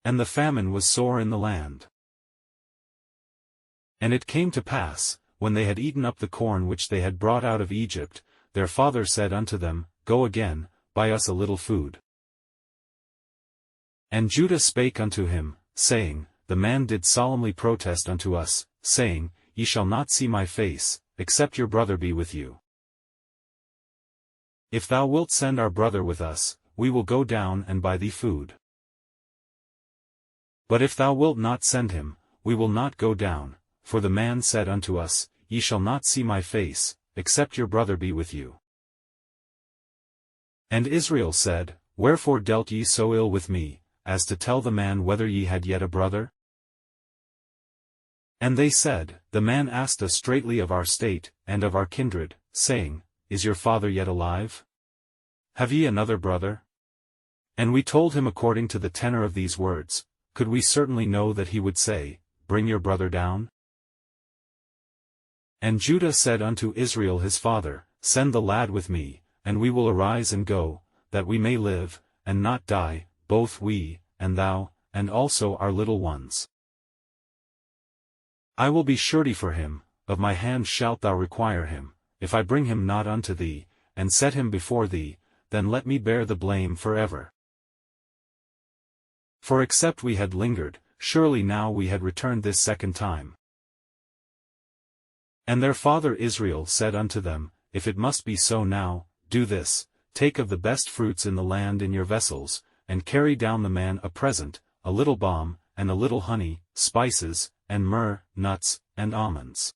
And the famine was sore in the land. And it came to pass, when they had eaten up the corn which they had brought out of Egypt, their father said unto them, Go again, buy us a little food. And Judah spake unto him, saying, The man did solemnly protest unto us, saying, Ye shall not see my face, except your brother be with you. If thou wilt send our brother with us, we will go down and buy thee food. But if thou wilt not send him, we will not go down, for the man said unto us, Ye shall not see my face, except your brother be with you. And Israel said, Wherefore dealt ye so ill with me, as to tell the man whether ye had yet a brother? And they said, The man asked us straitly of our state, and of our kindred, saying, Is your father yet alive? Have ye another brother? And we told him according to the tenor of these words. Could we certainly know that he would say, Bring your brother down? And Judah said unto Israel his father, Send the lad with me, and we will arise and go, that we may live, and not die, both we, and thou, and also our little ones. I will be surety for him, of my hand shalt thou require him, if I bring him not unto thee, and set him before thee, then let me bear the blame forever. For except we had lingered, surely now we had returned this second time. And their father Israel said unto them, If it must be so now, do this, take of the best fruits in the land in your vessels, and carry down the man a present, a little balm, and a little honey, spices, and myrrh, nuts, and almonds.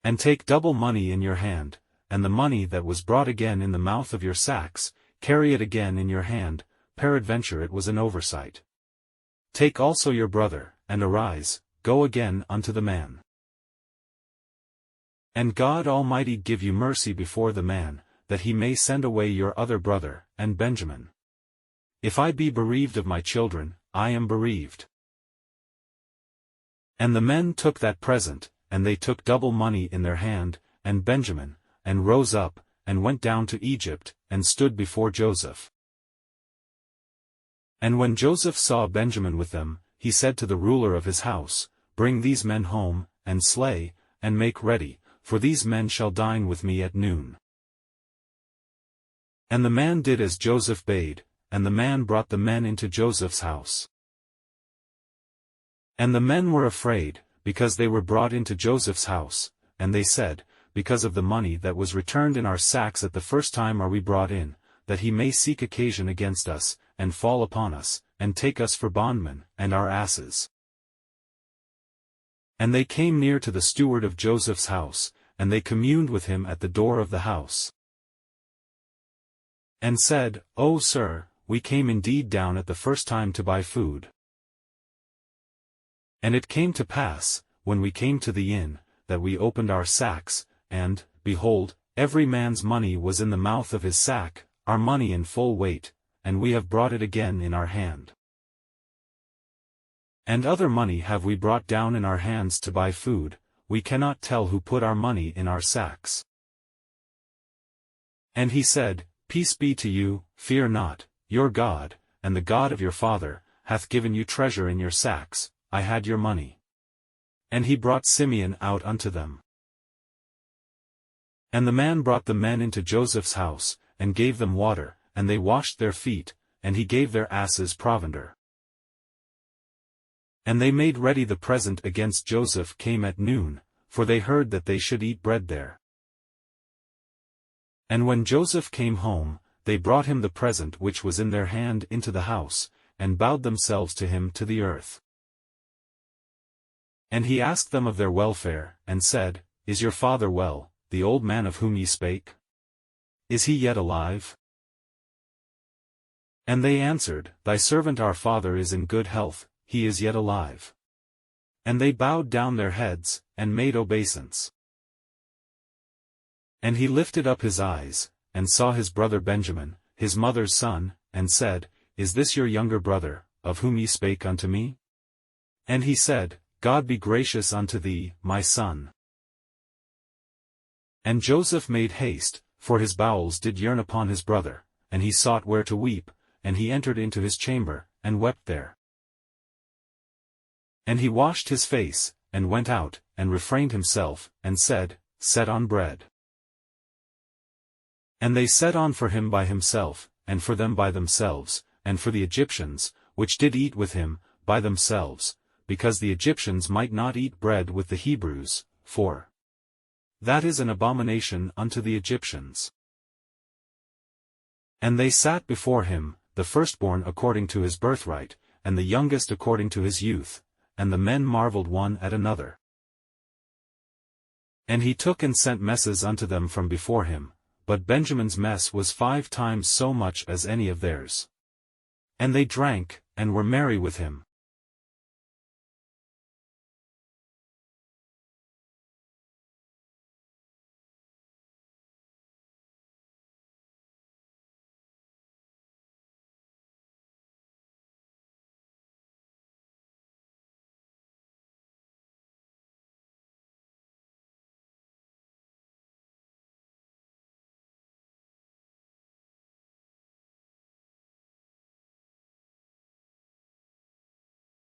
And take double money in your hand, and the money that was brought again in the mouth of your sacks, carry it again in your hand, peradventure it was an oversight. Take also your brother, and arise, go again unto the man. And God Almighty give you mercy before the man, that he may send away your other brother, and Benjamin. If I be bereaved of my children, I am bereaved. And the men took that present, and they took double money in their hand, and Benjamin, and rose up, and went down to Egypt, and stood before Joseph. And when Joseph saw Benjamin with them, he said to the ruler of his house, Bring these men home, and slay, and make ready, for these men shall dine with me at noon. And the man did as Joseph bade, and the man brought the men into Joseph's house. And the men were afraid, because they were brought into Joseph's house, and they said, Because of the money that was returned in our sacks at the first time are we brought in, that he may seek occasion against us, and fall upon us, and take us for bondmen, and our asses. And they came near to the steward of Joseph's house, and they communed with him at the door of the house. And said, O sir, we came indeed down at the first time to buy food. And it came to pass, when we came to the inn, that we opened our sacks, and, behold, every man's money was in the mouth of his sack, our money in full weight, and we have brought it again in our hand. And other money have we brought down in our hands to buy food, we cannot tell who put our money in our sacks. And he said, Peace be to you, fear not, your God, and the God of your father, hath given you treasure in your sacks, I had your money. And he brought Simeon out unto them. And the man brought the men into Joseph's house, and gave them water, and they washed their feet, and he gave their asses provender. And they made ready the present against Joseph came at noon, for they heard that they should eat bread there. And when Joseph came home, they brought him the present which was in their hand into the house, and bowed themselves to him to the earth. And he asked them of their welfare, and said, Is your father well, the old man of whom ye spake? Is he yet alive? And they answered, Thy servant our father is in good health, he is yet alive. And they bowed down their heads, and made obeisance. And he lifted up his eyes, and saw his brother Benjamin, his mother's son, and said, Is this your younger brother, of whom ye spake unto me? And he said, God be gracious unto thee, my son. And Joseph made haste, for his bowels did yearn upon his brother, and he sought where to weep, and he entered into his chamber, and wept there. And he washed his face, and went out, and refrained himself, and said, Set on bread. And they set on for him by himself, and for them by themselves, and for the Egyptians, which did eat with him, by themselves, because the Egyptians might not eat bread with the Hebrews, for that is an abomination unto the Egyptians. And they sat before him, the firstborn according to his birthright, and the youngest according to his youth, and the men marveled one at another. And he took and sent messes unto them from before him, but Benjamin's mess was 5 times so much as any of theirs. And they drank, and were merry with him,